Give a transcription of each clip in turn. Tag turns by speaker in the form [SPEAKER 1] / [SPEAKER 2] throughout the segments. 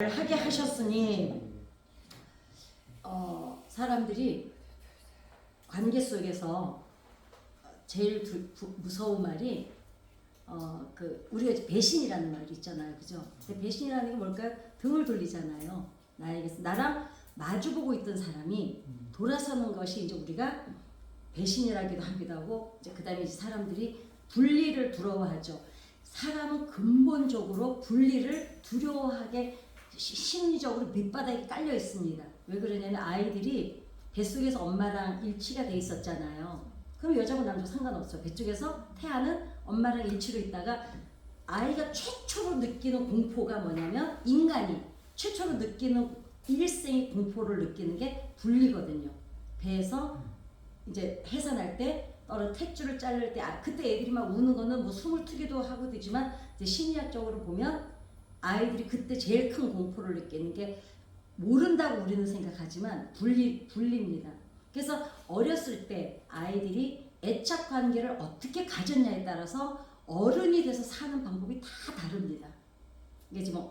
[SPEAKER 1] 하게 하셨으니 사람들이 관계 속에서 제일 무서운 말이 우리가 배신이라는 말이 있잖아요, 그죠? 근데 배신이라는 게 뭘까요? 등을 돌리잖아요. 나랑 마주보고 있던 사람이 돌아서는 것이 이제 우리가 배신이라기도 하기도 하고, 이제 그다음에 이제 사람들이 분리를 두려워하죠. 사람은 근본적으로 분리를 두려워하게 심리적으로 밑바닥에 깔려 있습니다. 왜 그러냐면 아이들이 뱃속에서 엄마랑 일치가 돼 있었잖아요. 그럼 여자고 남자고 상관없어요. 뱃속에서 태아는 엄마랑 일치로 있다가 아이가 최초로 느끼는 공포가 뭐냐면, 인간이 최초로 느끼는 일생의 공포를 느끼는 게 분리거든요. 배에서 이제 해산할 때 탯줄을 자를 때 그때 애들이 막 우는 거는 뭐 숨을 트기도 하고 되지만, 이제 심리학적으로 보면 아이들이 그때 제일 큰 공포를 느끼는 게, 모른다고 우리는 생각하지만 분리입니다. 그래서 어렸을 때 아이들이 애착 관계를 어떻게 가졌냐에 따라서 어른이 돼서 사는 방법이 다 다릅니다. 이게 지금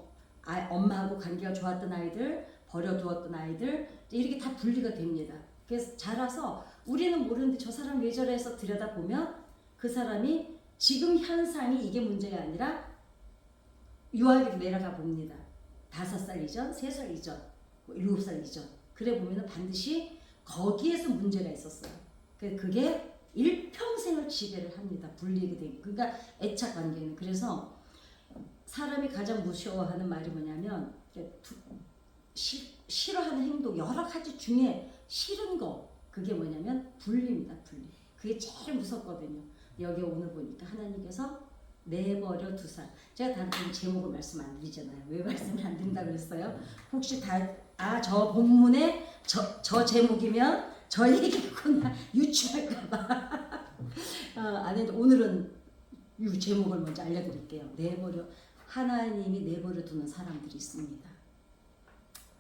[SPEAKER 1] 엄마하고 관계가 좋았던 아이들, 버려두었던 아이들, 이렇게 다 분리가 됩니다. 그래서 자라서 우리는 모르는데 저 사람 왜 저래 해서 들여다보면 그 사람이 지금 현상이 이게 문제가 아니라 유아기로 내려가 봅니다. 5살 이전, 3살 이전, 7살 이전. 그래 보면 반드시 거기에서 문제가 있었어요. 그게 일평생을 지배를 합니다. 분리가 되고. 그러니까 애착 관계는. 그래서 사람이 가장 무서워하는 말이 뭐냐면, 싫어하는 행동, 여러 가지 중에 싫은 거, 그게 뭐냐면 분리입니다. 분리. 그게 제일 무섭거든요. 여기 오늘 보니까 하나님께서 내버려 두사. 제가 다른 제목을 말씀 안 드리잖아요. 왜 말씀을 안 드린다 그랬어요? 혹시 저 본문에 저 제목이면 저 얘기구나 유추할까봐. 아니, 오늘은 이 제목을 먼저 알려드릴게요. 하나님이 내버려 두는 사람들이 있습니다.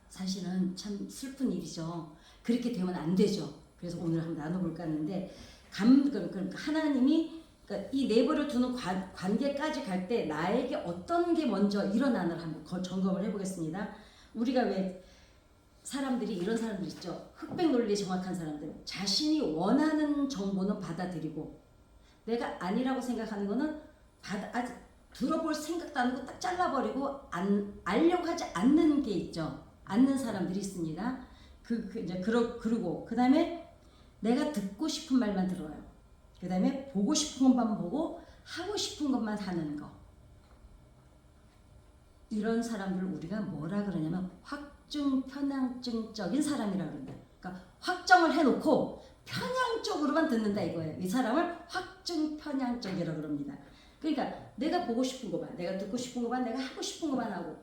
[SPEAKER 1] 사실은 참 슬픈 일이죠. 그렇게 되면 안 되죠. 그래서 오늘 한번 나눠볼까 하는데, 그러니까 하나님이, 그러니까 이 내버려 두는 관계까지 갈 때 나에게 어떤 게 먼저 일어나는를 한번 점검을 해보겠습니다. 우리가 왜 사람들이 이런 사람들 있죠. 흑백 논리에 정확한 사람들. 자신이 원하는 정보는 받아들이고, 내가 아니라고 생각하는 거는 들어볼 생각도 안 하고 딱 잘라버리고 알려고 하지 않는 게 있죠. 않는 사람들이 있습니다. 그리고 그 다음에 내가 듣고 싶은 말만 들어요. 그 다음에 보고 싶은 것만 보고 하고 싶은 것만 하는 거. 이런 사람들을 우리가 뭐라 그러냐면 확증 편향증적인 사람이라고 그런다. 그러니까 확정을 해놓고 편향적으로만 듣는다 이거예요. 이 사람을 확증 편향적이라고 그럽니다. 그러니까 내가 보고 싶은 것만, 내가 듣고 싶은 것만, 내가 하고 싶은 것만 하고,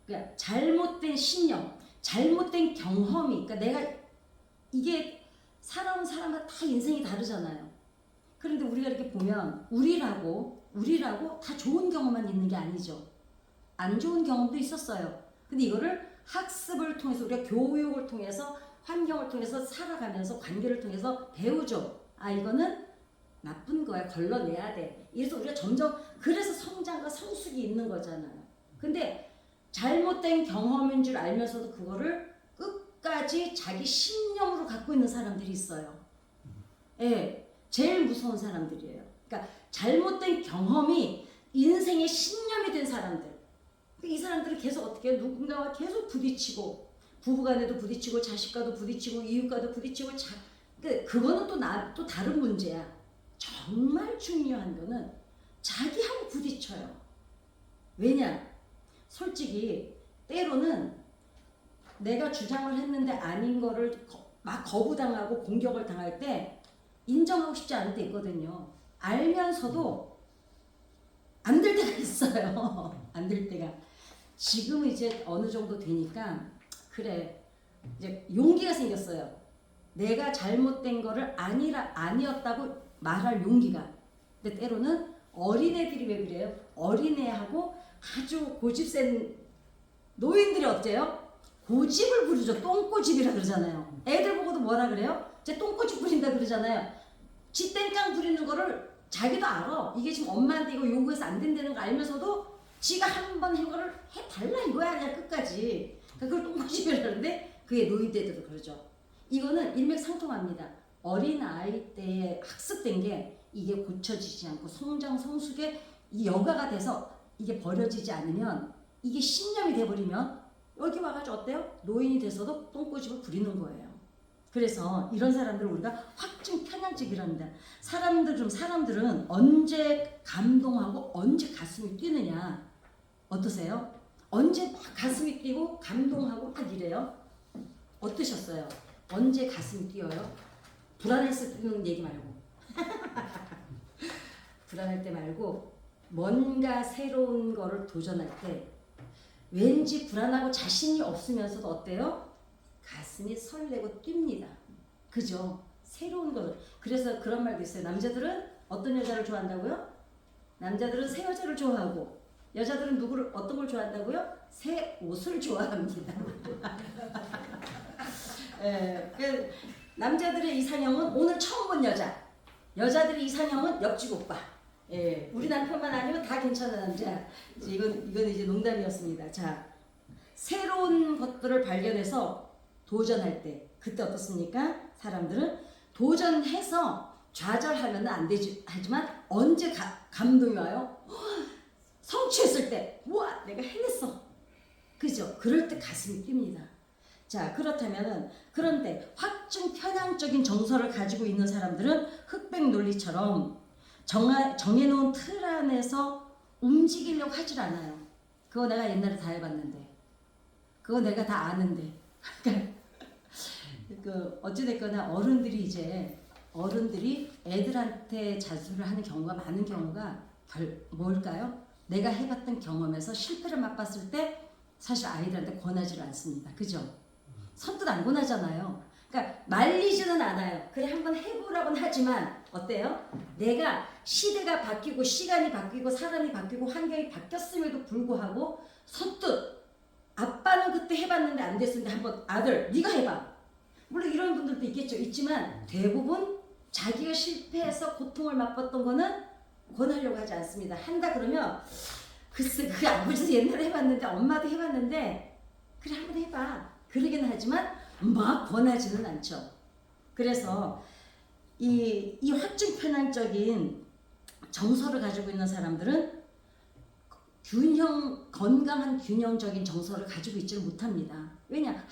[SPEAKER 1] 그러니까 잘못된 신념, 잘못된 경험이, 그러니까 내가 이게 살아온 사람마다 다 인생이 다르잖아요. 그런데 우리가 이렇게 보면 우리라고 다 좋은 경험만 있는 게 아니죠. 안 좋은 경험도 있었어요. 근데 이거를 학습을 통해서, 우리가 교육을 통해서, 환경을 통해서 살아가면서 관계를 통해서 배우죠. 이거는 나쁜 거야. 걸러내야 돼. 이래서 우리가 점점, 그래서 성장과 성숙이 있는 거잖아요. 근데 잘못된 경험인 줄 알면서도 그거를 끝까지 자기 신념으로 갖고 있는 사람들이 있어요. 예, 제일 무서운 사람들이에요. 그러니까 잘못된 경험이 인생의 신념이 된 사람들. 이 사람들은 계속 어떻게 해요? 누군가와 계속 부딪히고, 부부간에도 부딪히고, 자식과도 부딪히고, 이웃과도 부딪히고, 그거는 또 다른 문제야. 정말 중요한 거는 자기하고 부딪혀요. 왜냐? 솔직히 때로는 내가 주장을 했는데 아닌 거를 막 거부당하고 공격을 당할 때 인정하고 싶지 않을 때 있거든요. 알면서도 안 될 때가 있어요. 안 될 때가. 지금 이제 어느 정도 되니까, 그래, 이제 용기가 생겼어요. 내가 잘못된 거를 아니었다고 말할 용기가. 근데 때로는 어린애들이 왜 그래요? 어린애하고 아주 고집센 노인들이 어때요? 고집을 부리죠. 똥꼬집이라 그러잖아요. 애들 보고도 뭐라 그래요? 쟤 똥꼬집 부린다 그러잖아요. 지 땡깡 부리는 거를 자기도 알아. 이게 지금 엄마한테 이거 요구해서 안 된다는 거 알면서도 지가 한번 해고를 해달라 이거야 그냥 끝까지. 그러니까 그걸 똥꼬집이라는데 그게 노인대도 그러죠. 이거는 일맥상통합니다. 어린 아이 때에 학습된 게 이게 고쳐지지 않고 성장 성숙의 이 여가가 돼서 이게 버려지지 않으면 이게 신념이 돼버리면 여기 와가지고 어때요? 노인이 돼서도 똥꼬집을 부리는 거예요. 그래서 이런 사람들을 우리가 확증 편향적이랍니다. 사람들은 언제 감동하고 언제 가슴이 뛰느냐 어떠세요? 언제 막 가슴이 뛰고 감동하고 막 이래요? 어떠셨어요? 언제 가슴이 뛰어요? 불안했을 때 뛰는 얘기 말고 불안할 때 말고 뭔가 새로운 거를 도전할 때 왠지 불안하고 자신이 없으면서도 어때요? 가슴이 설레고 뜁니다. 그죠? 새로운 거. 그래서 그런 말도 있어요. 남자들은 어떤 여자를 좋아한다고요? 남자들은 새 여자를 좋아하고 여자들은 누구를 어떤 걸 좋아한다고요? 새 옷을 좋아합니다. 예, 그 남자들의 이상형은 오늘 처음 본 여자, 여자들의 이상형은 옆집 오빠. 예, 우리 남편만 아니면 다 괜찮은 남자. 이건 이제 농담이었습니다. 자, 새로운 것들을 발견해서 도전할 때 그때 어떻습니까? 사람들은 도전해서 좌절하면 안 되지 하지만 언제 감동이 와요? 성취했을 때 우와 내가 해냈어. 그죠? 그럴 때 가슴이 뜁니다. 자, 그렇다면은 그런데 확증 편향적인 정서를 가지고 있는 사람들은 흑백 논리처럼 정해놓은 틀 안에서 움직이려고 하질 않아요. 그거 내가 옛날에 다 해봤는데 그거 내가 다 아는데 그 어찌됐거나 어른들이 애들한테 자수를 하는 경우가 많은 경우가 뭘까요? 내가 해봤던 경험에서 실패를 맛봤을 때 사실 아이들한테 권하지를 않습니다. 그죠? 선뜻 안 권하잖아요. 그러니까 말리지는 않아요. 그래 한번 해보라고는 하지만 어때요? 내가 시대가 바뀌고 시간이 바뀌고 사람이 바뀌고 환경이 바뀌었음에도 불구하고 선뜻 아빠는 그때 해봤는데 안 됐는데 한번 아들 네가 해봐. 물론 이런 분들도 있겠죠. 있지만 대부분 자기가 실패해서 고통을 맛봤던 거는 권하려고 하지 않습니다. 한다 그러면 글쎄 그 아버지도 옛날에 해봤는데 엄마도 해봤는데 그래 한번 해봐. 그러기는 하지만 막 권하지는 않죠. 그래서 이 확증 편향적인 정서를 가지고 있는 사람들은 건강한 균형적인 정서를 가지고 있지를 못합니다. 왜냐?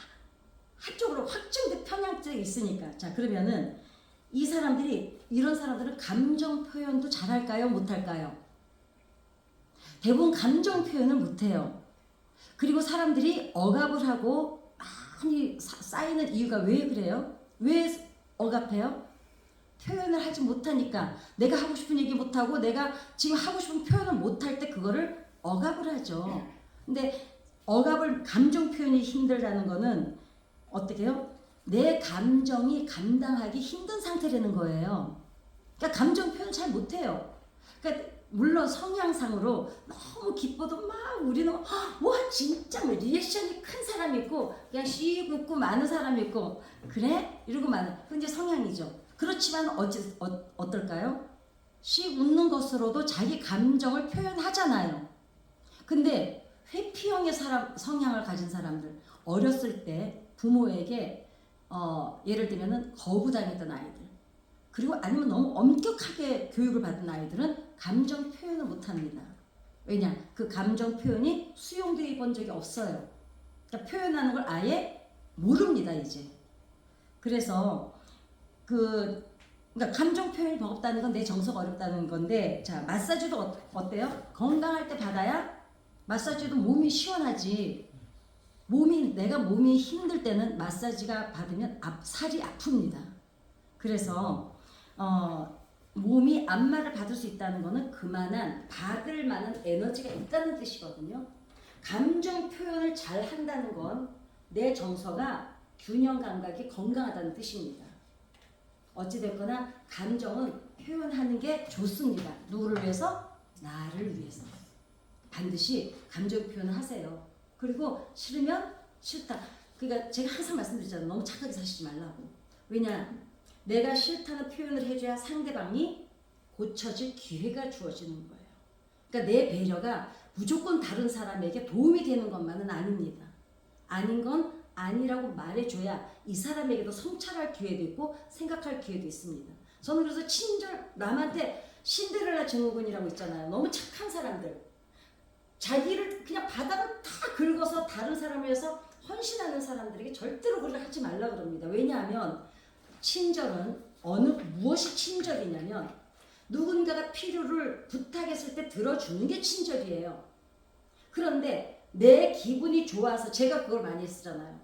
[SPEAKER 1] 한쪽으로 확증된 편향성이 있으니까. 자, 그러면은 이런 사람들은 감정 표현도 잘할까요? 못할까요? 대부분 감정 표현을 못해요. 그리고 사람들이 억압을 하고 많이 쌓이는 이유가 왜 그래요? 왜 억압해요? 표현을 하지 못하니까. 내가 하고 싶은 얘기 못하고 내가 지금 하고 싶은 표현을 못할 때 그거를 억압을 하죠. 근데 감정 표현이 힘들다는 거는 어떻게 해요? 내 감정이 감당하기 힘든 상태라는 거예요. 그러니까 감정 표현 잘 못해요. 그러니까 물론 성향상으로 너무 기뻐도 막 우리는 와 진짜 뭐 리액션이 큰 사람이 있고 그냥 씩 웃고 많은 사람이 있고 그래? 이러고 많은 그건 이제 성향이죠. 그렇지만 어떨까요? 씩 웃는 것으로도 자기 감정을 표현하잖아요. 근데 회피형의 성향을 가진 사람들 어렸을 때 부모에게 예를 들면은 거부당했던 아이들 그리고 아니면 너무 엄격하게 교육을 받은 아이들은 감정 표현을 못합니다. 왜냐? 그 감정 표현이 수용되어 본 적이 없어요. 그러니까 표현하는 걸 아예 모릅니다 이제. 그래서 그러니까 감정 표현이 버겁다는 건 내 정서가 어렵다는 건데 자 마사지도 어때요? 건강할 때 받아야 마사지도 몸이 시원하지. 내가 몸이 힘들 때는 마사지가 받으면 살이 아픕니다. 그래서 몸이 안마를 받을 수 있다는 거는 그만한 받을 만한 에너지가 있다는 뜻이거든요. 감정 표현을 잘 한다는 건 내 정서가 균형 감각이 건강하다는 뜻입니다. 어찌됐거나 감정은 표현하는 게 좋습니다. 누구를 위해서? 나를 위해서. 반드시 감정 표현을 하세요. 그리고 싫으면 싫다. 그러니까 제가 항상 말씀드리잖아요. 너무 착하게 사시지 말라고. 왜냐? 내가 싫다는 표현을 해줘야 상대방이 고쳐질 기회가 주어지는 거예요. 그러니까 내 배려가 무조건 다른 사람에게 도움이 되는 것만은 아닙니다. 아닌 건 아니라고 말해줘야 이 사람에게도 성찰할 기회도 있고 생각할 기회도 있습니다. 저는 그래서 친절, 남한테 신데렐라 증후군이라고 있잖아요. 너무 착한 사람들. 자기를 그냥 바닥을 다 긁어서 다른 사람을 위해서 헌신하는 사람들에게 절대로 그걸 하지 말라 그럽니다. 왜냐하면 친절은 무엇이 친절이냐면 누군가가 필요를 부탁했을 때 들어주는 게 친절이에요. 그런데 내 기분이 좋아서 제가 그걸 많이 했잖아요.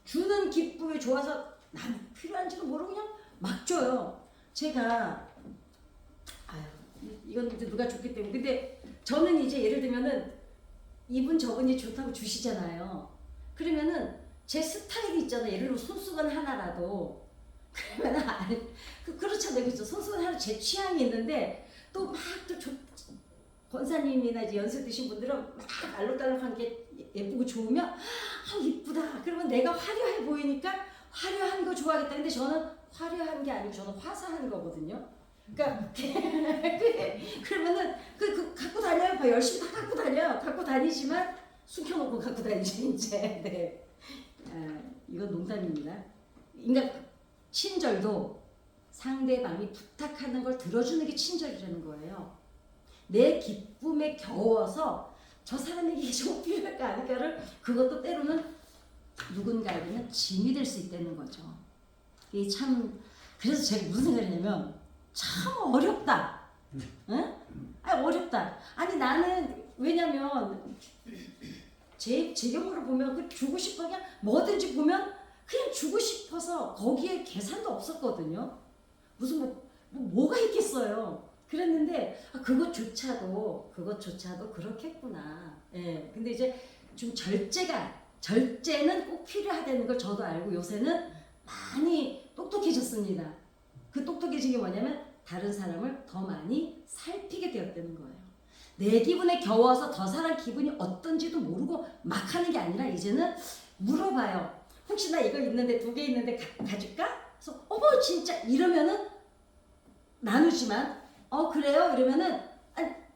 [SPEAKER 1] 주는 기쁨이 좋아서 난 필요한지도 모르고 그냥 막 줘요. 제가 이건 이제 누가 줬기 때문에 근데 저는 이제 예를 들면은 이분 저분이 좋다고 주시잖아요. 그러면은 제 스타일이 있잖아요. 예를 들면 손수건 하나라도 그러면은 그렇잖아요. 그렇죠. 손수건 하나 제 취향이 있는데 또 막 또 권사님이나 이제 연세 드신 분들은 막 알록달록한 게 예쁘고 좋으면 이쁘다. 그러면 내가 화려해 보이니까 화려한 거 좋아하겠다. 근데 저는 화려한 게 아니고 저는 화사한 거거든요. 그러니까 그러면은 갖고 다녀요. 열심히 다 갖고 다녀요. 갖고 다니지만 숨겨놓고 갖고 다니지 이제. 네. 이건 농담입니다. 그러니까 친절도 상대방이 부탁하는 걸 들어주는 게 친절이라는 거예요. 내 기쁨에 겨워서 저 사람에게 이게 좀 필요할까 아닐까를 그것도 때로는 누군가에게는 짐이 될 수 있다는 거죠. 이게 참 그래서 제가 무슨 생각을 했냐면 참 어렵다. 응? 어렵다. 아니 나는 왜냐면 제 경우를 보면 그 주고 싶어 그냥 뭐든지 보면 그냥 주고 싶어서 거기에 계산도 없었거든요. 무슨 뭐가 있겠어요. 그랬는데 그것조차도 그렇겠구나. 예. 근데 이제 좀 절제는 꼭 필요하다는 걸 저도 알고 요새는 많이 똑똑해졌습니다. 그 똑똑해진 게 뭐냐면 다른 사람을 더 많이 살피게 되었다는 거예요. 내 기분에 겨워서 더 사람 기분이 어떤지도 모르고 막 하는 게 아니라 이제는 물어봐요. 혹시 나 이거 있는데 2개 있는데 가질까? 그래서 어머 진짜 이러면은 나누지만 그래요? 이러면은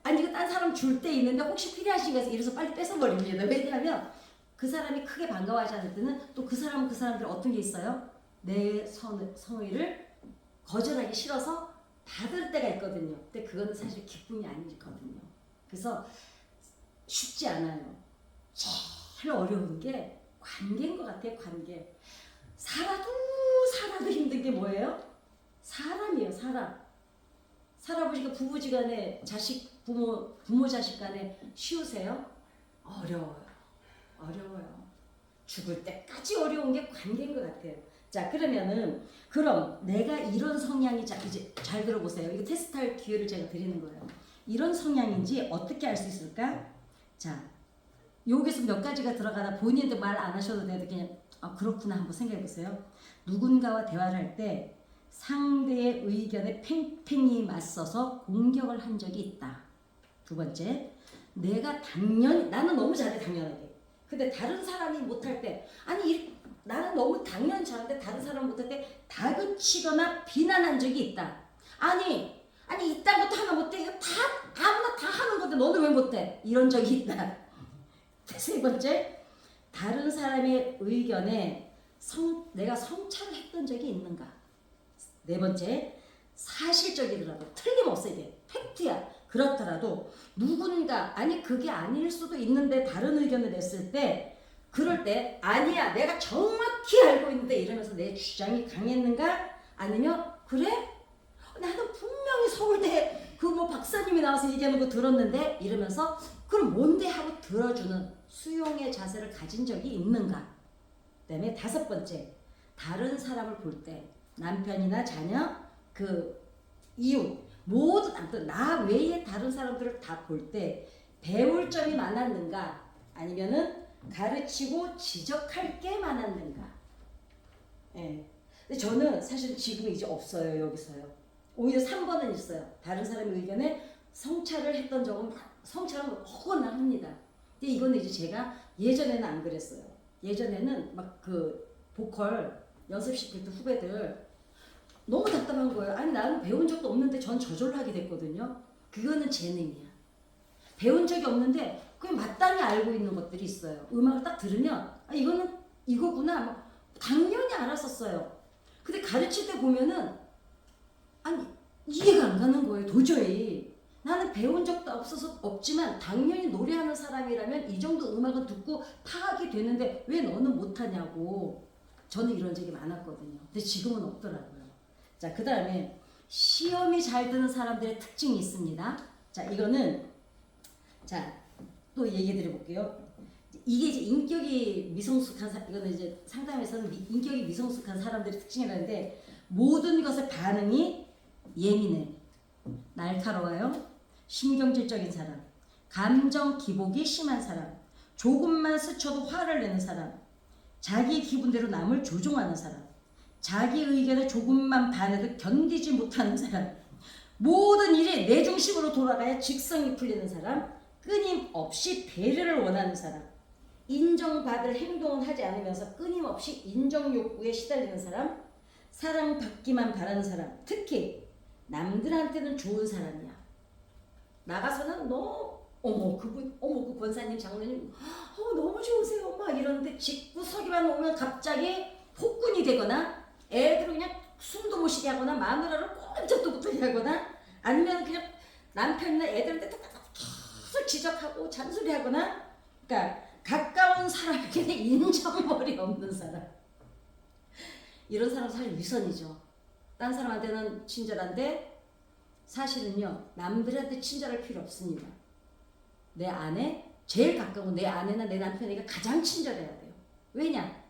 [SPEAKER 1] 아니 이거 딴 사람 줄 때 있는데 혹시 필요하신가 해서 이래서 빨리 뺏어버립니다. 왜냐하면 그 사람이 크게 반가워하지 않을 때는 또 그 사람은 그 사람들 어떤 게 있어요? 내 성의를 거절하기 싫어서 받을 때가 있거든요. 근데 그거는 사실 기쁨이 아니거든요. 그래서 쉽지 않아요. 제일 어려운 게 관계인 것 같아요. 관계. 살아도 힘든 게 뭐예요? 사람이에요. 사람. 살아보니까 부부지간에 부모 자식 간에 쉬우세요? 어려워요. 죽을 때까지 어려운 게 관계인 것 같아요. 자 그러면은 그럼 내가 이런 성향이 이제 잘 들어보세요. 이거 테스트할 기회를 제가 드리는 거예요. 이런 성향인지 어떻게 알 수 있을까? 자 여기서 몇 가지가 들어가나 본인도 말 안 하셔도 돼도 그냥 그렇구나 한번 생각해 보세요. 누군가와 대화를 할 때 상대의 의견에 팽팽히 맞서서 공격을 한 적이 있다. 2번째, 나는 너무 잘해 당연하게. 근데 다른 사람이 못할 때 나는 너무 당연히 잘하는데 다른 사람 못할 때 다그치거나 비난한 적이 있다. 아니 이딴 것도 하나 못해. 이거 아무나 다 하는 건데 너는 왜 못해? 이런 적이 있다. 3번째, 다른 사람의 의견에 내가 성찰을 했던 적이 있는가? 4번째, 사실적이더라도 틀림없어 이게 팩트야. 그렇더라도 누군가 그게 아닐 수도 있는데 다른 의견을 냈을 때 그럴 때 아니야 내가 정확히 알고 있는데 이러면서 내 주장이 강했는가? 아니면 그래? 나는 분명히 서울대 박사님이 나와서 얘기하는 거 들었는데 이러면서 그럼 뭔데 하고 들어주는 수용의 자세를 가진 적이 있는가? 그 다음에 5번째, 다른 사람을 볼 때 남편이나 자녀, 이웃 모두 나 외에 다른 사람들을 다 볼 때 배울 점이 많았는가? 아니면은 가르치고 지적할 게 많았는가? 예. 근데 저는 사실 지금 이제 없어요. 여기서요. 오히려 3번은 있어요. 다른 사람의 의견에 성찰을 했던 적은 성찰은 허거나 합니다. 근데 이거는 이제 제가 예전에는 안 그랬어요. 예전에는 막 보컬 연습시킬 때 후배들 너무 답답한 거예요. 나는 배운 적도 없는데 전 저절로 하게 됐거든요. 그거는 재능이야. 배운 적이 없는데 그냥 마땅히 알고 있는 것들이 있어요. 음악을 딱 들으면 아, 이거는 이거구나. 막 당연히 알았었어요. 근데 가르칠 때 보면은 아니 이해가 안 가는 거예요. 도저히. 나는 배운 적도 없지만 당연히 노래하는 사람이라면 이 정도 음악은 듣고 파악이 되는데 왜 너는 못하냐고. 저는 이런 적이 많았거든요. 근데 지금은 없더라고요. 자, 그 다음에 시험이 잘 드는 사람들의 특징이 있습니다. 자, 이거는 자, 또 얘기 드려볼게요. 이게 이제 인격이 미성숙한 이거는 이제 상담에서는 인격이 미성숙한 사람들의 특징이라는데 모든 것에 반응이 예민해, 날카로워요, 신경질적인 사람, 감정 기복이 심한 사람, 조금만 스쳐도 화를 내는 사람, 자기 기분대로 남을 조종하는 사람, 자기 의견에 조금만 반해도 견디지 못하는 사람, 모든 일이 내 중심으로 돌아가야 직성이 풀리는 사람, 끊임없이 배려를 원하는 사람, 인정받을 행동은 하지 않으면서 끊임없이 인정 욕구에 시달리는 사람, 사랑받기만 바라는 사람, 특히 남들한테는 좋은 사람이야. 나가서는 너 어머 그분 어머 그 권사님 장로님 너무 좋으세요 막 이러는데 집구석에만 오면 갑자기 폭군이 되거나 애들을 그냥 숨도 못 쉬게 하거나 마누라를 꼼짝도 못하게 하거나 아니면 그냥 남편이나 애들한테 계속 지적하고 잔소리하거나 그러니까 가까운 사람에게 인정머리 없는 사람 이런 사람 사실 위선이죠. 딴 사람한테는 친절한데 사실은요 남들한테 친절할 필요 없습니다. 내 아내 제일 가까운 내 아내나 내 남편에게 가장 친절해야 돼요. 왜냐?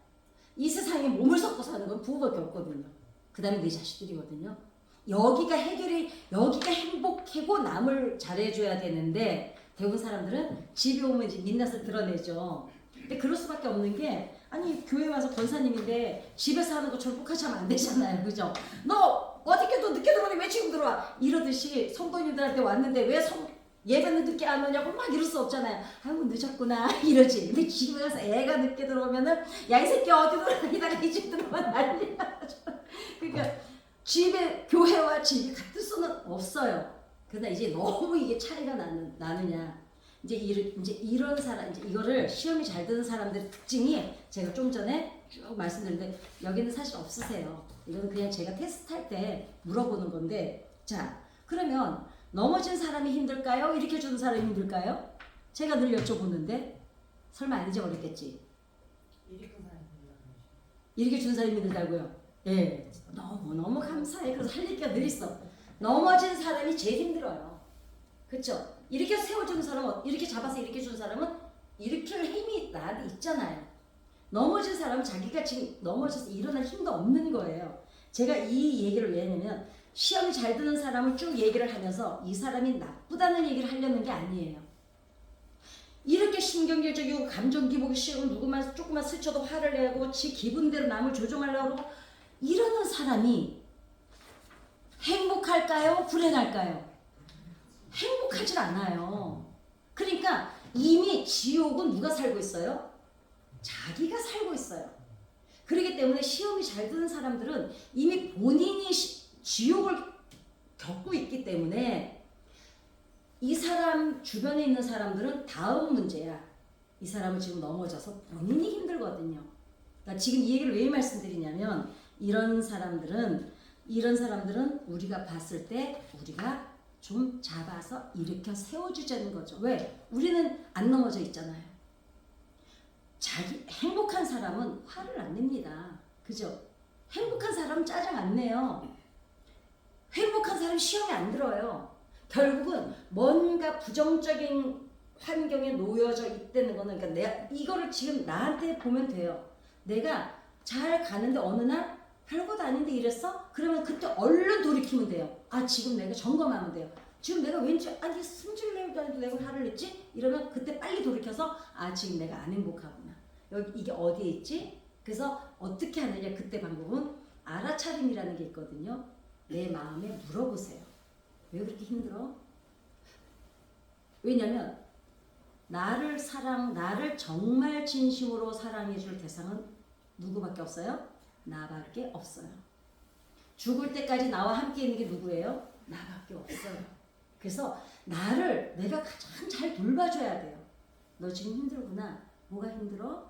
[SPEAKER 1] 이 세상에 몸을 섞고 사는 건 부부밖에 없거든요. 그 다음에 내 자식들이거든요. 여기가 행복하고 남을 잘해줘야 되는데 대부분 사람들은 집에 오면 이제 민낯을 드러내죠. 근데 그럴 수밖에 없는 게 아니 교회 와서 권사님인데 집에서 하는 것처럼 똑같이 하면 안 되잖아요. 그죠? 너 어떻게 또 늦게 들어오니 왜 지금 들어와? 이러듯이 성도님들한테 왔는데 왜 예배는 늦게 안 오냐고 막 이럴 수 없잖아요. 아이고 늦었구나 이러지. 근데 집에 가서 애가 늦게 들어오면은 야 이 새끼 어디 돌아다니다가 이 집 들어오면 난리야. 그러니까 집에 교회와 집이 같을 수는 없어요. 그러나 이제 너무 이게 차이가 나느냐. 이제 이런 사람 이제 이거를 시험이 잘 드는 사람들의 특징이 제가 좀 전에 쭉 말씀드렸는데 여기는 사실 없으세요. 이건 그냥 제가 테스트할 때 물어보는 건데 자 그러면 넘어진 사람이 힘들까요? 일으켜주는 사람이 힘들까요? 제가 늘 여쭤보는데 설마 안 잊어버렸겠지? 일으켜주는 사람이 힘들다고요? 예, 너무 감사해. 그래서 할 얘기가 늘 있어. 넘어진 사람이 제일 힘들어요. 그쵸? 이렇게 세워주는 사람은 이렇게 잡아서 일으켜주는 사람은 일으킬 힘이 나한테 있잖아요. 넘어진 사람은 자기가 지금 넘어져서 일어날 힘도 없는 거예요. 제가 이 얘기를 왜 했냐면 시험이 잘 드는 사람을 쭉 얘기를 하면서 이 사람이 나쁘다는 얘기를 하려는 게 아니에요. 이렇게 신경질적이고 감정 기복이 쉬우고 누구만 조금만 스쳐도 화를 내고 지 기분대로 남을 조종하려고 이러는 사람이 행복할까요? 불행할까요? 행복하질 않아요. 그러니까 이미 지옥은 누가 살고 있어요? 자기가 살고 있어요. 그렇기 때문에 시험이 잘 드는 사람들은 이미 본인이 지옥을 겪고 있기 때문에 이 사람 주변에 있는 사람들은 다음 문제야. 이 사람은 지금 넘어져서 본인이 힘들거든요. 그러니까 지금 이 얘기를 왜 말씀드리냐면 이런 사람들은 우리가 봤을 때 우리가 좀 잡아서 일으켜 세워주자는 거죠. 왜? 우리는 안 넘어져 있잖아요. 행복한 사람은 화를 안 냅니다. 그죠? 행복한 사람은 짜증 안 내요. 행복한 사람은 시험에 안 들어요. 결국은 뭔가 부정적인 환경에 놓여져 있다는 거는 그러니까 내가 이거를 지금 나한테 보면 돼요. 내가 잘 가는데 어느 날 별것도 아닌데 이랬어? 그러면 그때 얼른 돌이키면 돼요. 아 지금 내가 점검하면 돼요. 지금 내가 왠지 아니 승질내도 아니고 내가 화를 냈지? 이러면 그때 빨리 돌이켜서 아 지금 내가 안 행복하구나. 여기 이게 어디에 있지? 그래서 어떻게 하느냐 그때 방법은 알아차림이라는 게 있거든요. 내 마음에 물어보세요. 왜 그렇게 힘들어? 왜냐면 나를 정말 진심으로 사랑해줄 대상은 누구밖에 없어요? 나밖에 없어요. 죽을 때까지 나와 함께 있는 게 누구예요? 나밖에 없어요. 그래서 나를 내가 가장 잘 돌봐줘야 돼요. 너 지금 힘들구나. 뭐가 힘들어?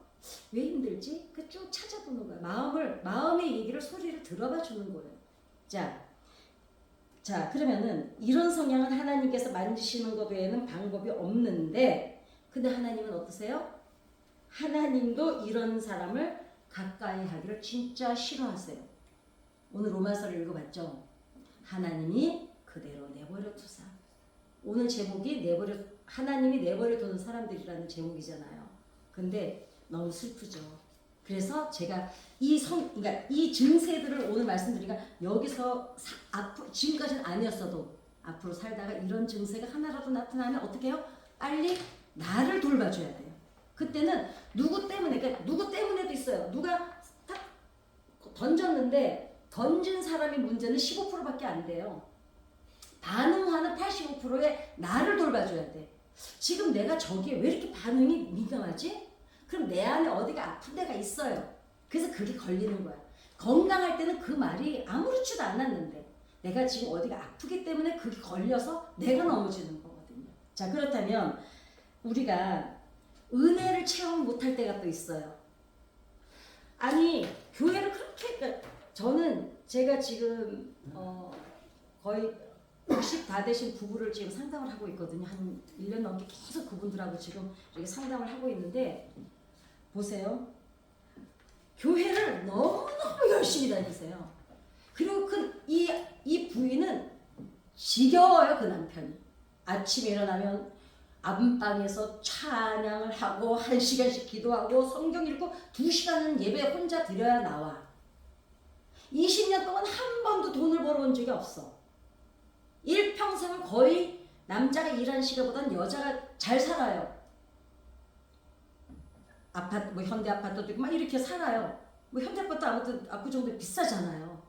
[SPEAKER 1] 왜 힘들지? 그 쭉 찾아보는 거야. 마음의 얘기를 소리를 들어봐 주는 거예요. 자, 그러면은 이런 성향은 하나님께서 만지시는 것 외에는 방법이 없는데, 근데 하나님은 어떠세요? 하나님도 이런 사람을 가까이 하기를 진짜 싫어하세요. 오늘 로마서를 읽어봤죠? 하나님이 그대로 내버려 두사. 오늘 제목이 하나님이 내버려 두는 사람들이라는 제목이잖아요. 근데 너무 슬프죠. 그래서 제가 그러니까 이 증세들을 오늘 말씀드리니까 여기서 앞으로 지금까지는 아니었어도 앞으로 살다가 이런 증세가 하나라도 나타나면 어떻게 해요? 빨리 나를 돌봐줘야 돼요. 그때는 누구 때문에도 있어요. 누가 딱 던졌는데 던진 사람의 문제는 15%밖에 안 돼요. 반응하는 85%의 나를 돌봐줘야 돼. 지금 내가 저기에 왜 이렇게 반응이 민감하지? 그럼 내 안에 어디가 아픈 데가 있어요. 그래서 그게 걸리는 거야. 건강할 때는 그 말이 아무렇지도 않았는데 내가 지금 어디가 아프기 때문에 그게 걸려서 내가 넘어지는 거거든요. 자, 그렇다면 우리가 은혜를 체험 못할 때가 또 있어요. 아니, 교회를 그렇게, 그러니까 저는 제가 지금 거의 60 다 되신 부부를 지금 상담을 하고 있거든요. 한 1년 넘게 계속 그분들하고 지금 이렇게 상담을 하고 있는데, 보세요. 교회를 너무너무 열심히 다니세요. 그리고 이 부인은 지겨워요, 그 남편이. 아침에 일어나면 안방에서 찬양을 하고 1시간씩 기도하고 성경 읽고 2시간은 예배 혼자 드려야 나와. 20년 동안 한 번도 돈을 벌어온 적이 없어. 일평생을 거의 남자가 일하는 시간보다는 여자가 잘 살아요. 아파트, 뭐 현대 아파트도 있고 막 이렇게 살아요. 뭐 현대 아파트 아무튼 압구정도 비싸잖아요.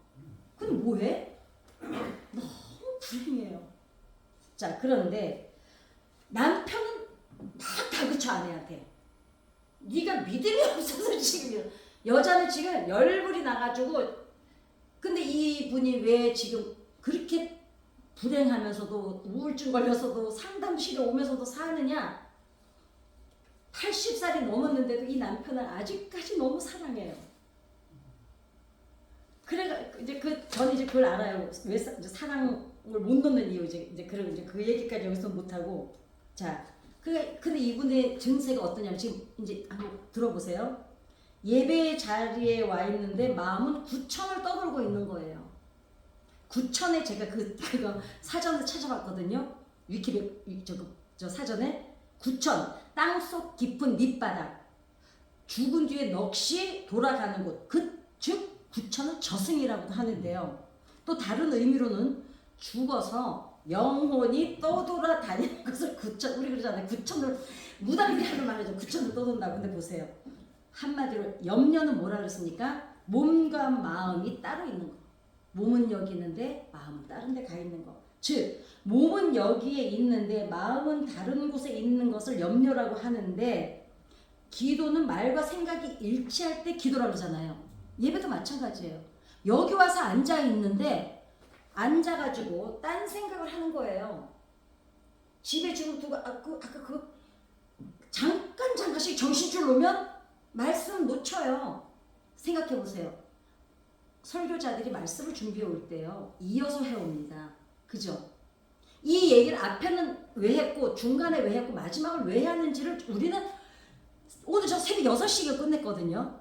[SPEAKER 1] 근데 뭐해? 너무 불행해요. 자, 그런데 남편은 막 다그쳐 아내한테. 네가 믿음이 없어서 지금 여자는 지금 열불이 나가지고. 근데 이분이 왜 지금 그렇게 불행하면서도 우울증 걸려서도 상담실에 오면서도 사느냐? 80살이 넘었는데도 이 남편을 아직까지 너무 사랑해요. 그래 이제 저는 이제 그걸 알아요. 왜 사랑을 못 놓는 이유 이제 그 얘기까지 여기서 못 하고. 자, 근데 이분의 증세가 어떠냐면 지금 이제 한번 들어보세요. 예배 자리에 와 있는데 마음은 구천을 떠돌고 있는 거예요. 구천에 제가 그거 사전을 찾아봤거든요. 저 사전에 구천, 땅속 깊은 밑바닥, 죽은 뒤에 넋이 돌아가는 곳, 즉 구천은 저승이라고도 하는데요. 또 다른 의미로는 죽어서 영혼이 떠돌아다니는 것을 구천, 우리 그러잖아요. 구천을 무당들이 하는 말이죠. 구천을 떠돈다고. 근데 보세요. 한마디로 염려는 뭐라 그랬습니까? 몸과 마음이 따로 있는 거. 몸은 여기 있는데 마음은 다른 데 가 있는 거. 즉 몸은 여기에 있는데 마음은 다른 곳에 있는 것을 염려라고 하는데, 기도는 말과 생각이 일치할 때 기도라고 그러잖아요. 예배도 마찬가지예요. 여기 와서 앉아 있는데 앉아가지고 딴 생각을 하는 거예요. 집에 지금 두고 아까 잠깐씩 정신줄 놓으면 말씀 놓쳐요. 생각해 보세요. 설교자들이 말씀을 준비해 올 때요, 이어서 해옵니다. 그죠? 이 얘기를 앞에는 왜 했고 중간에 왜 했고 마지막을 왜 하는지를 우리는 오늘 저 새벽 6시에 끝냈거든요.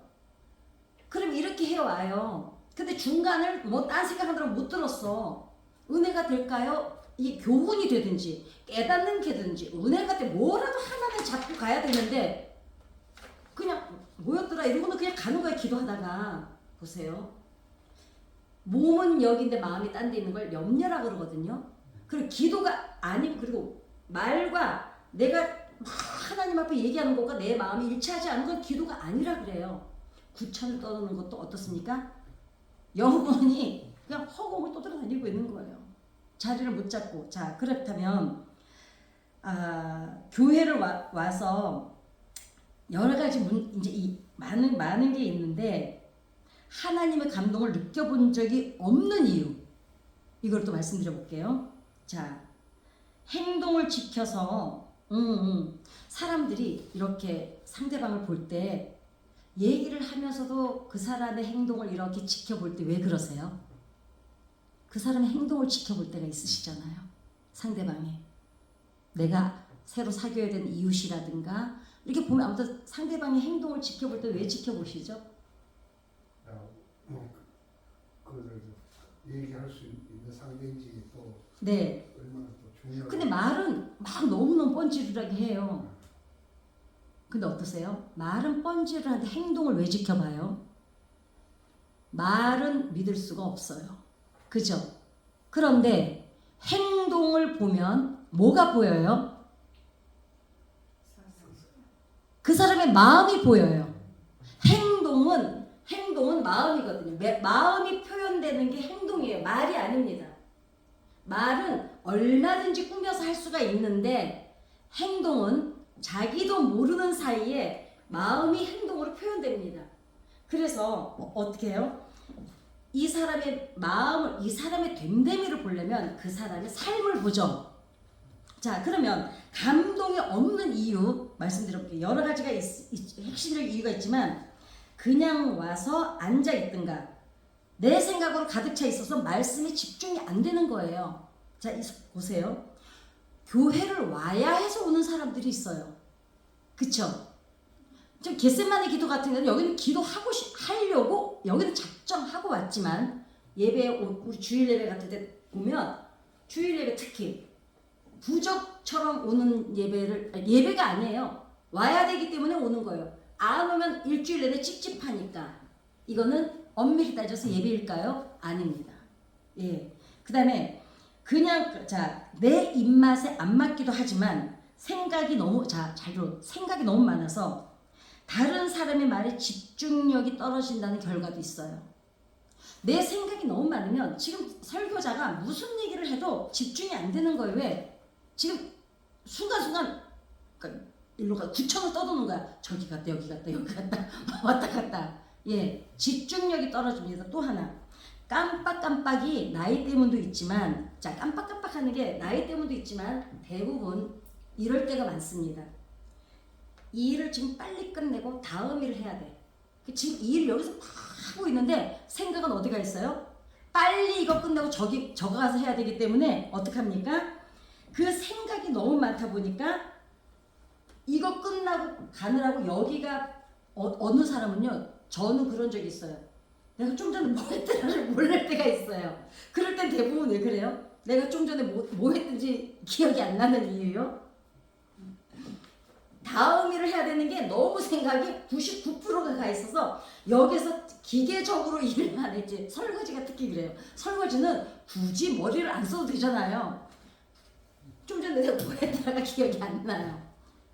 [SPEAKER 1] 그럼 이렇게 해와요. 근데 중간을 뭐 딴 생각하느라고 못 들었어. 은혜가 될까요? 이게 교훈이 되든지 깨닫는 게 되든지 은혜가 돼 뭐라도 하나는 잡고 가야 되는데 그냥 뭐였더라 이러고는 그냥 가는 거야. 기도하다가. 보세요. 몸은 여기인데 마음이 딴 데 있는 걸 염려라 그러거든요. 그리고 기도가 아니고, 그리고 말과 내가 하나님 앞에 얘기하는 것과 내 마음이 일치하지 않은 건 기도가 아니라 그래요. 구천을 떠도는 것도 어떻습니까? 영혼이 그냥 허공을 떠돌아다니고 있는 거예요. 자리를 못 잡고. 자, 그렇다면 교회를 와서 여러 가지 이제 많은 게 있는데 하나님의 감동을 느껴본 적이 없는 이유, 이걸 또 말씀드려 볼게요. 자, 행동을 지켜서 사람들이 이렇게 상대방을 볼 때 얘기를 하면서도 그 사람의 행동을 이렇게 지켜볼 때 왜 그러세요? 그 사람의 행동을 지켜볼 때가 있으시잖아요. 상대방이. 내가 새로 사귀어야 되는 이웃이라든가 이렇게 보면 아무튼 상대방의 행동을 지켜볼 때 왜 지켜보시죠?
[SPEAKER 2] 그걸 얘기할 수 있는 상대인지 또
[SPEAKER 1] 네.
[SPEAKER 2] 얼마나 또 중요한.
[SPEAKER 1] 근데 말은 막 너무너무 뻔질하게 해요. 근데 어떠세요? 말은 뻔질을 하는데 행동을 왜 지켜봐요? 말은 믿을 수가 없어요. 그죠? 그런데 행동을 보면 뭐가 보여요? 그 사람의 마음이 보여요. 행동은 마음이거든요. 마음이 표현되는 게 행동이에요. 말이 아닙니다. 말은 얼마든지 꾸며서 할 수가 있는데 행동은 자기도 모르는 사이에 마음이 행동으로 표현됩니다. 그래서 어떻게 해요? 이 사람의 마음을, 이 사람의 됨됨이를 보려면 그 사람의 삶을 보죠. 자, 그러면 감동이 없는 이유 말씀드려볼게요. 여러 가지가 핵심적인 이유가 있지만 그냥 와서 앉아 있든가 내 생각으로 가득 차 있어서 말씀에 집중이 안 되는 거예요. 자, 보세요. 교회를 와야 해서 오는 사람들이 있어요. 그쵸? 좀 겟세마네 기도 같은 경우는 여기는 하려고 여기는 작정하고 왔지만 우리 주일 예배 같은 데 보면 주일 예배 특히 부적처럼 오는 예배가 아니에요. 와야 되기 때문에 오는 거예요. 안 오면 일주일 내내 찝찝하니까. 이거는 엄밀히 따져서 예배일까요? 아닙니다. 예. 그 다음에 그냥 내 입맛에 안 맞기도 하지만 생각이 너무 생각이 너무 많아서 다른 사람의 말에 집중력이 떨어진다는 결과도 있어요. 내 생각이 너무 많으면 지금 설교자가 무슨 얘기를 해도 집중이 안 되는 거예요. 왜? 지금 순간순간 그러니까 일로 가 구천을 떠도는 거야. 저기 갔다 여기 갔다 여기 갔다 왔다 갔다. 예, 집중력이 떨어집니다. 또 하나 깜빡깜빡이 나이 때문도 있지만 깜빡깜빡하는 게 나이 때문도 있지만 대부분 이럴 때가 많습니다. 이 일을 지금 빨리 끝내고 다음 일을 해야 돼. 지금 이 일을 여기서 막 하고 있는데 생각은 어디가 있어요? 빨리 이거 끝내고 저거 가서 해야 되기 때문에 어떡합니까? 그 생각이 너무 많다 보니까 이거 끝나고 가느라고 여기가 어느 사람은요. 저는 그런 적이 있어요. 내가 좀 전에 뭐 했더라를 모를 때가 있어요. 그럴 땐 대부분 왜 그래요? 내가 좀 전에 뭐 했든지 기억이 안 나는 이유요? 다음 일을 해야 되는 게 너무 생각이 99%가 가 있어서 여기서 기계적으로 일을 안 했지. 설거지가 특히 그래요. 설거지는 굳이 머리를 안 써도 되잖아요. 좀 전에 내가 뭐 했다가 기억이 안 나요.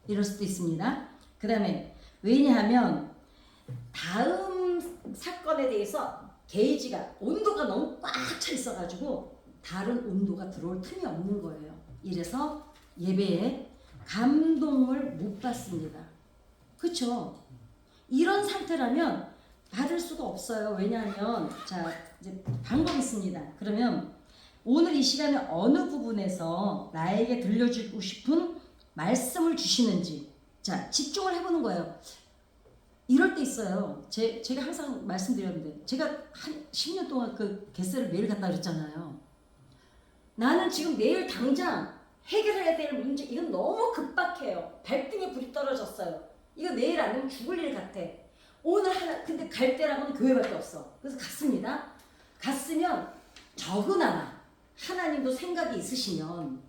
[SPEAKER 1] 이럴 수도 있습니다. 그 다음에 왜냐하면 다음 사건에 대해서 게이지가 온도가 너무 꽉 차 있어가지고 다른 온도가 들어올 틈이 없는 거예요. 이래서 예배에 감동을 못 받습니다. 그렇죠? 이런 상태라면 받을 수가 없어요. 왜냐하면 이제 방법이 있습니다. 그러면 오늘 이 시간에 어느 부분에서 나에게 들려주고 싶은 말씀을 주시는지 집중을 해보는 거예요. 이럴 때 있어요. 제가 항상 말씀드렸는데 제가 한 10년 동안 그 겟세를 매일 갔다 그랬잖아요. 나는 지금 내일 당장 해결해야 될 문제 이건 너무 급박해요. 발등에 불이 떨어졌어요. 이거 내일 안 되면 죽을 일 같아. 오늘 근데 갈 때라고는 교회밖에 없어. 그래서 갔습니다. 갔으면 적으나 하나님도 생각이 있으시면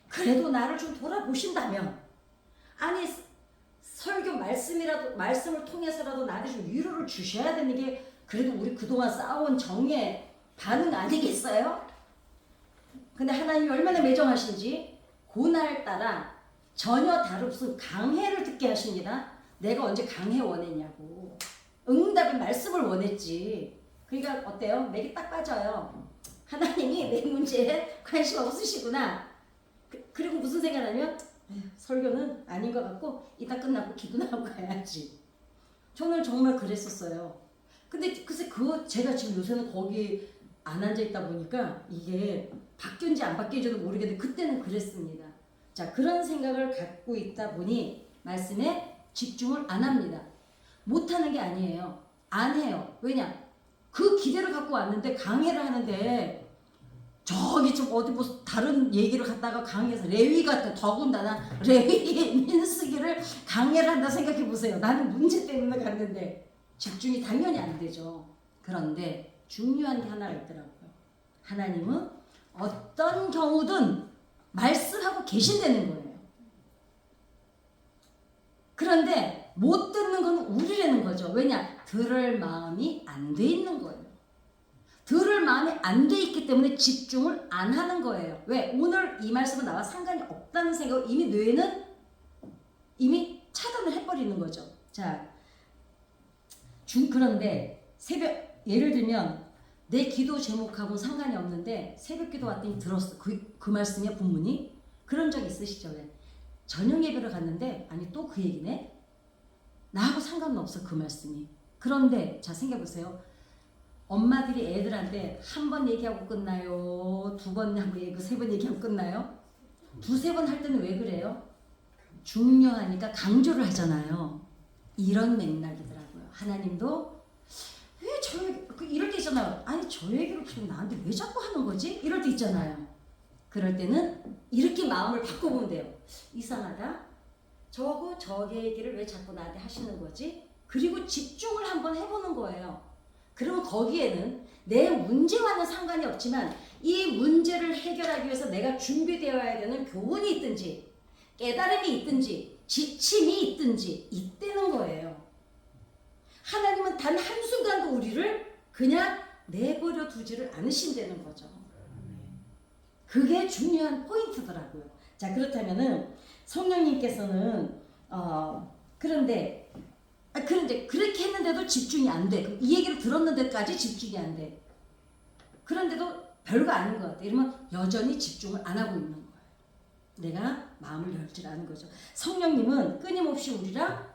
[SPEAKER 1] 그래도 나를 좀 돌아보신다면 아니 설교 말씀을 통해서라도 나한테 좀 위로를 주셔야 되는 게 그래도 우리 그동안 쌓아온 정의 반응 아니겠어요? 근데 하나님이 얼마나 매정하신지 그날따라 전혀 다릅슨 강해를 듣게 하십니다. 내가 언제 강해 원했냐고. 응답의 말씀을 원했지. 그러니까 어때요? 맥이 딱 빠져요. 하나님이 내 문제에 관심 없으시구나. 그리고 무슨 생각하냐면 설교는 아닌 것 같고 이따 끝나고 기도나 하고 가야지. 저는 정말 그랬었어요. 근데 글쎄 제가 지금 요새는 거기 안 앉아 있다 보니까 이게 바뀌었는지 안 바뀌었는지도 모르겠는데 그때는 그랬습니다. 자, 그런 생각을 갖고 있다 보니 말씀에 집중을 안 합니다. 못하는 게 아니에요. 안 해요. 왜냐? 그 기대를 갖고 왔는데 강해를 하는데 저기 좀 어디 뭐 다른 얘기를 갖다가 강해서 레위 같은 더군다나 레위의 민수기를 강해를 한다 생각해 보세요. 나는 문제 때문에 갔는데 집중이 당연히 안 되죠. 그런데 중요한 게 하나가 있더라고요. 하나님은 어떤 경우든 말씀하고 계신다는 거예요. 그런데 못 듣는 건 우리라는 거죠. 왜냐? 들을 마음이 안 돼 있는 거예요. 들을 마음이 안 돼 있기 때문에 집중을 안 하는 거예요. 왜? 오늘 이 말씀은 나와 상관이 없다는 생각을 이미 뇌는 이미 차단을 해버리는 거죠. 자, 그런데 새벽 예를 들면 내 기도 제목하고 상관이 없는데 새벽 기도 왔더니 들었어. 그 말씀이야 본문이? 그런 적 있으시죠? 왜? 저녁 예배를 갔는데 아니 또 그 얘기네? 나하고 상관은 없어 그 말씀이. 그런데 자 생각해보세요. 엄마들이 애들한테 한 번 얘기하고 끝나요? 두 번 하고 얘기하고 세 번 얘기하고 끝나요? 두세 번 할 때는 왜 그래요? 중요하니까 강조를 하잖아요. 이런 맥락이더라고요. 하나님도 왜 저 얘기 이럴 때 있잖아요. 아니 저 얘기를 지금 나한테 왜 자꾸 하는 거지? 이럴 때 있잖아요. 그럴 때는 이렇게 마음을 바꿔보면 돼요. 이상하다. 저 얘기를 왜 자꾸 나한테 하시는 거지? 그리고 집중을 한번 해보는 거예요. 그러면 거기에는 내 문제와는 상관이 없지만 이 문제를 해결하기 위해서 내가 준비되어야 되는 교훈이 있든지 깨달음이 있든지 지침이 있든지 있다는 거예요. 하나님은 단 한순간도 우리를 그냥 내버려 두지를 않으신다는 거죠. 그게 중요한 포인트더라고요. 자, 그렇다면은 성령님께서는 그런데 그렇게 했는데도 집중이 안 돼. 이 얘기를 들었는데까지 집중이 안 돼. 그런데도 별거 아닌 것 같아. 이러면 여전히 집중을 안 하고 있는 거예요. 내가 마음을 열지 않은 거죠. 성령님은 끊임없이 우리랑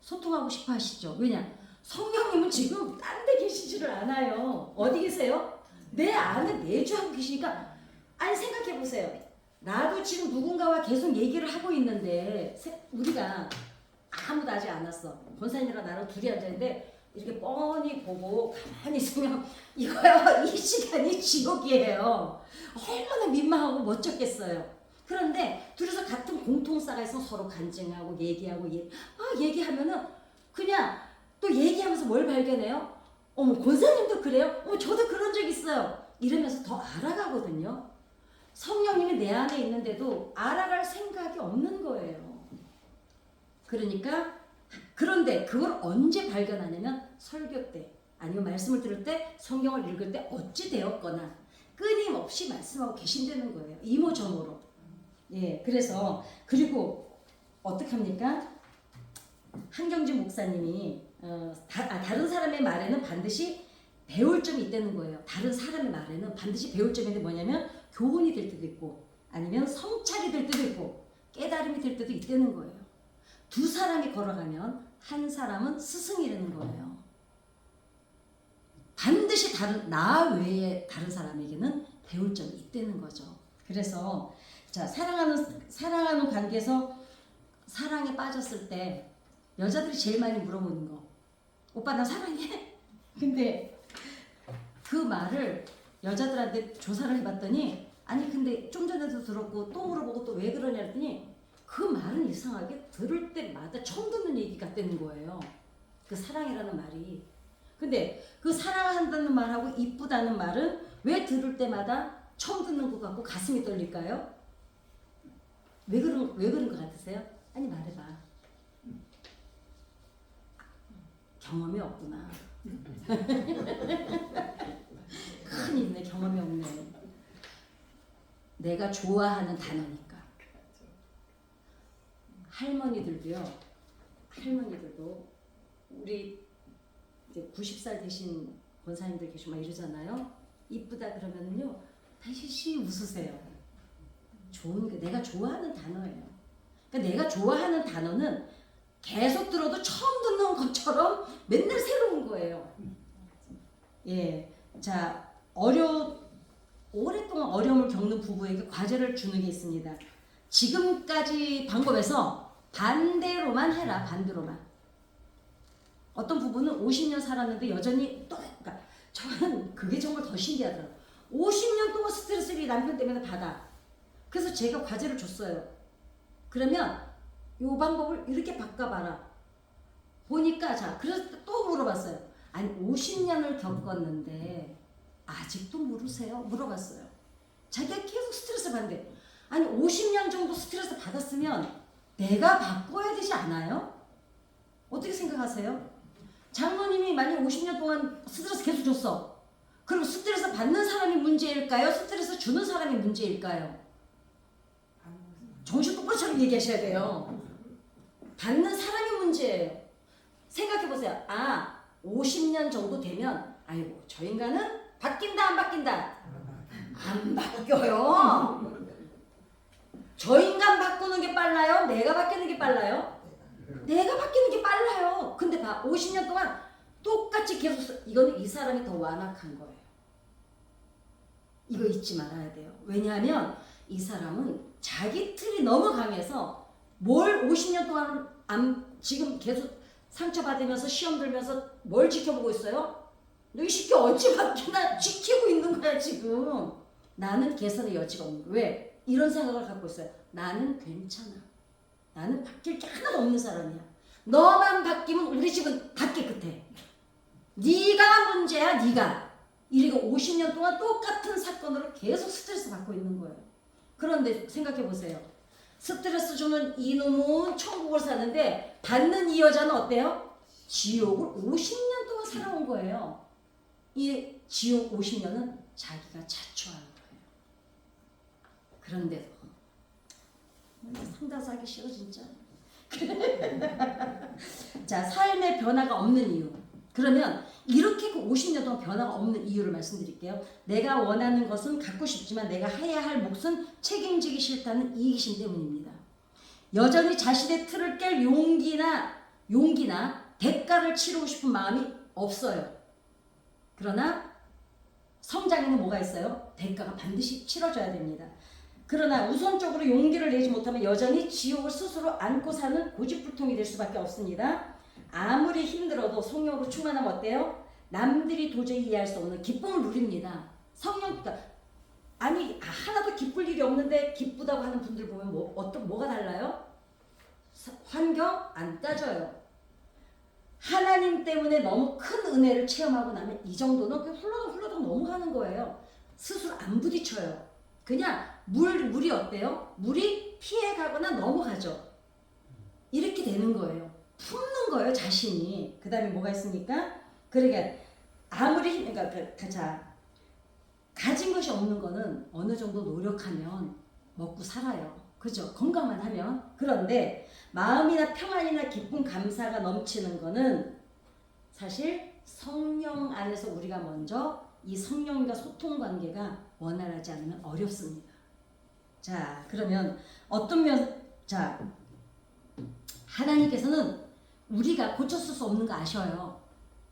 [SPEAKER 1] 소통하고 싶어 하시죠. 왜냐? 성령님은 지금 딴 데 계시지를 않아요. 어디 계세요? 내 안에 내주하고 계시니까 아니 생각해 보세요. 나도 지금 누군가와 계속 얘기를 하고 있는데 우리가 아무도 하지 않았어. 권사님이랑 나랑 둘이 앉아있는데 이렇게 뻔히 보고 가만히 있으면 이거요. 이 시간이 지옥이에요. 얼마나 민망하고 멋졌겠어요. 그런데 둘이서 같은 공통사가 있으면 서로 간증하고 얘기하고 얘기하면은 그냥 또 얘기하면서 뭘 발견해요? 어머 권사님도 그래요? 어머 저도 그런 적 있어요. 이러면서 더 알아가거든요. 성령님이 내 안에 있는데도 알아갈 생각이 없는 거예요. 그러니까 그런데 그걸 언제 발견하냐면 설교 때 아니면 말씀을 들을 때 성경을 읽을 때 어찌 되었거나 끊임없이 말씀하고 계신다는 거예요. 이모저모로. 예, 그래서 그리고 어떻게 합니까? 한경주 목사님이 다른 사람의 말에는 반드시 배울 점이 있다는 거예요. 다른 사람의 말에는 반드시 배울 점이 있는데 뭐냐면 교훈이 될 때도 있고 아니면 성찰이 될 때도 있고 깨달음이 될 때도 있다는 거예요. 두 사람이 걸어가면 한 사람은 스승이라는 거예요. 반드시 나 외에 다른 사람에게는 배울 점이 있다는 거죠. 그래서 자 사랑하는 관계에서 사랑에 빠졌을 때 여자들이 제일 많이 물어보는 거 오빠 나 사랑해? 근데 그 말을 여자들한테 조사를 해봤더니 아니 근데 좀 전에도 들었고 또 물어보고 또 왜 그러냐 했더니 그 말은 이상하게 들을 때마다 처음 듣는 얘기 같다는 거예요. 그 사랑이라는 말이. 근데 그 사랑한다는 말하고 이쁘다는 말은 왜 들을 때마다 처음 듣는 것 같고 가슴이 떨릴까요? 왜 그런 것 같으세요? 아니 말해봐. 경험이 없구나. 큰일이네. 경험이 없네. 내가 좋아하는 단어니까. 할머니들도 우리 이제 90살 되신 권사님들 계시고 막 이러잖아요. 이쁘다 그러면은요 다시시 웃으세요. 좋은 게 내가 좋아하는 단어예요. 그러니까 내가 좋아하는 단어는 계속 들어도 처음 듣는 것처럼 맨날 새로운 거예요. 예, 자 오랫동안 어려움을 겪는 부부에게 과제를 주는 게 있습니다. 지금까지 방법에서 반대로만 해라. 반대로만. 어떤 부부는 50년 살았는데 여전히 그러니까 저는 그게 정말 더 신기하더라고요. 50년 동안 스트레스를 이 남편 때문에 받아. 그래서 제가 과제를 줬어요. 그러면 이 방법을 이렇게 바꿔봐라. 보니까 자 그래서 또 물어봤어요. 아니 50년을 겪었는데 아직도 모르세요? 물어봤어요. 자기가 계속 스트레스 받는데 아니 50년 정도 스트레스 받았으면 내가 바꿔야 되지 않아요? 어떻게 생각하세요? 장모님이 만약 50년 동안 스트레스 계속 줬어. 그럼 스트레스 받는 사람이 문제일까요? 스트레스 주는 사람이 문제일까요? 정신 똑바로 차리고 얘기하셔야 돼요. 받는 사람이 문제예요. 생각해보세요. 50년 정도 되면 아이고 저 인간은 바뀐다 안 바뀐다? 안 바뀌어요. 저 인간 바꾸는 게 빨라요? 내가 바뀌는 게 빨라요? 내가 바뀌는 게 빨라요. 근데 50년 동안 똑같이 계속 이거는 이 사람이 더 완악한 거예요. 이거 잊지 말아야 돼요. 왜냐하면 이 사람은 자기 틀이 너무 강해서 뭘 50년 동안 지금 계속 상처받으면서 시험 들면서 뭘 지켜보고 있어요? 너 이 새끼 어찌 바뀌나 지키고 있는 거야 지금. 나는 개선의 여지가 없는 거야. 왜? 이런 생각을 갖고 있어요. 나는 괜찮아. 나는 바뀔 게 하나도 없는 사람이야. 너만 바뀌면 우리 집은 다 깨끗해. 네가 문제야 네가. 이리고 50년 동안 똑같은 사건으로 계속 스트레스 받고 있는 거예요. 그런데 생각해 보세요. 스트레스 주는 이놈은 천국을 사는데 받는 이 여자는 어때요? 지옥을 50년 동안 살아온 거예요. 이 지옥 50년은 자기가 자초한 거예요. 그런데도 상담하기 싫어 진짜. 자, 삶의 변화가 없는 이유. 그러면 이렇게 그 50년 동안 변화가 없는 이유를 말씀드릴게요. 내가 원하는 것은 갖고 싶지만 내가 해야 할 몫은 책임지기 싫다는 이기심 때문입니다. 여전히 자신의 틀을 깰 용기나 대가를 치르고 싶은 마음이 없어요. 그러나 성장에는 뭐가 있어요? 대가가 반드시 치러져야 됩니다. 그러나 우선적으로 용기를 내지 못하면 여전히 지옥을 스스로 안고 사는 고집불통이 될 수밖에 없습니다. 아무리 힘들어도 성령으로 충만하면 어때요? 남들이 도저히 이해할 수 없는 기쁨을 누립니다. 성령보다 아니 하나도 기쁠 일이 없는데 기쁘다고 하는 분들 보면 뭐가 달라요? 환경 안 따져요. 하나님 때문에 너무 큰 은혜를 체험하고 나면 이 정도는 그냥 훌러덩 넘어가는 거예요. 스스로 안 부딪혀요. 그냥 물이 어때요? 물이 피해가거나 넘어가죠. 이렇게 되는 거예요. 품는 거예요, 자신이. 그 다음에 뭐가 있습니까? 그러니까 아무리 가진 것이 없는 거는 어느 정도 노력하면 먹고 살아요. 그죠? 건강만 하면. 그런데 마음이나 평안이나 기쁨, 감사가 넘치는 거는 사실 성령 안에서 우리가 먼저 이 성령과 소통 관계가 원활하지 않으면 어렵습니다. 자, 그러면 하나님께서는 우리가 고쳤을 수 없는 거 아셔요.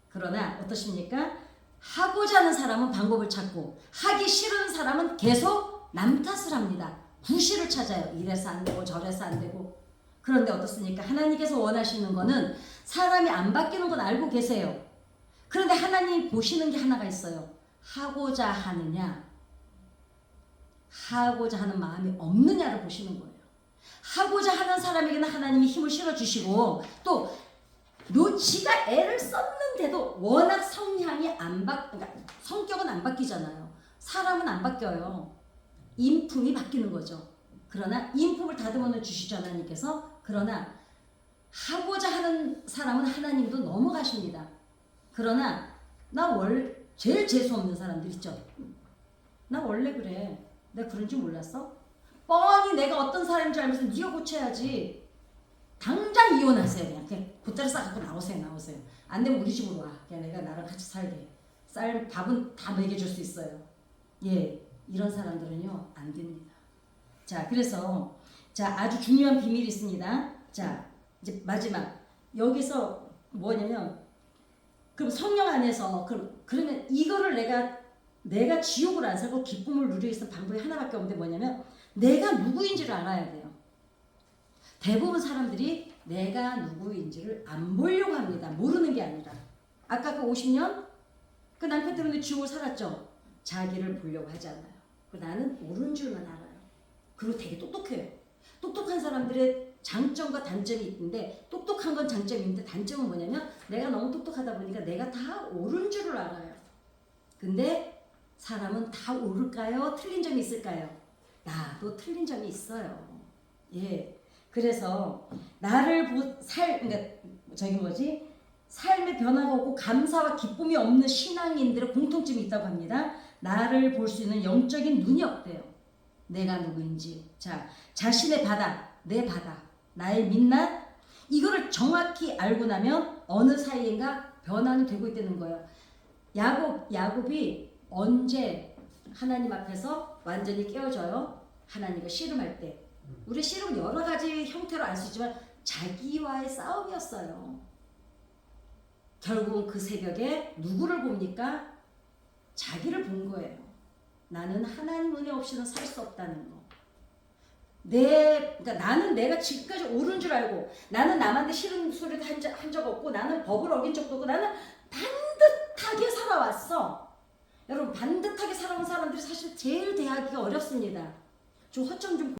[SPEAKER 1] 그러나 어떠십니까? 하고자 하는 사람은 방법을 찾고 하기 싫은 사람은 계속 남 탓을 합니다. 구실을 찾아요. 이래서 안 되고 저래서 안 되고. 그런데 어떻습니까? 하나님께서 원하시는 거는 사람이 안 바뀌는 건 알고 계세요. 그런데 하나님이 보시는 게 하나가 있어요. 하고자 하느냐, 하고자 하는 마음이 없느냐를 보시는 거예요. 하고자 하는 사람에게는 하나님이 힘을 실어주시고 또 지가 애를 썼는데도 워낙 그러니까 성격은 안 바뀌잖아요. 사람은 안 바뀌어요. 인품이 바뀌는 거죠. 그러나 인품을 다듬어 주시죠 하나님께서. 그러나 하고자 하는 사람은 하나님도 넘어가십니다. 그러나 제일 재수없는 사람들 있죠. 나 원래 그래. 내가 그런 줄 몰랐어? 뻔히 내가 어떤 사람인 줄 알면서 네가 고쳐야지. 당장 이혼하세요. 그냥 보따리 싹 갖고 나오세요. 안 되면 우리 집으로 와. 그냥 내가 나랑 같이 살게. 밥은 다 먹여줄 수 있어요. 예, 이런 사람들은요 안 됩니다. 자, 그래서 아주 중요한 비밀이 있습니다. 자, 이제 마지막 여기서 뭐냐면 그럼 성령 안에서 그러면 이거를 내가 내가 지옥을 안 살고 기쁨을 누리기 위해서 방법이 하나밖에 없는데 뭐냐면 내가 누구인지를 알아야 돼요. 대부분 사람들이 내가 누구인지를 안 보려고 합니다. 모르는 게 아니라. 아까 그 50년 그 남편 때문에 지옥을 살았죠. 자기를 보려고 하잖아요. 나는 옳은 줄만 알아요. 그리고 되게 똑똑해요. 똑똑한 사람들의 장점과 단점이 있는데 똑똑한 건 장점이 있는데 단점은 뭐냐면 내가 너무 똑똑하다 보니까 내가 다 옳은 줄을 알아요. 근데 사람은 다 옳을까요? 틀린 점이 있을까요? 나도 틀린 점이 있어요. 예. 그래서 나를 그러니까 삶의 변화가 없고 감사와 기쁨이 없는 신앙인들의 공통점이 있다고 합니다. 나를 볼 수 있는 영적인 눈이 없대요. 내가 누구인지. 자, 자신의 바다, 내 바다, 나의 민낯, 이거를 정확히 알고 나면 어느 사이인가 변화는 되고 있다는 거예요. 야곱이 언제 하나님 앞에서 완전히 깨어져요? 하나님과 씨름할 때. 우리 씨름은 여러 가지 형태로 알 수 있지만 자기와의 싸움이었어요. 결국은 그 새벽에 누구를 봅니까? 자기를 본 거예요. 나는 하나님 은혜 없이는 살 수 없다는 거. 그러니까 나는 내가 지금까지 옳은 줄 알고 나는 남한테 싫은 소리도 한 적 없고 나는 법을 어긴 적도 없고 나는 반듯하게 살아왔어. 여러분 반듯하게 살아온 사람들이 사실 제일 대하기가 어렵습니다. 좀 허점 좀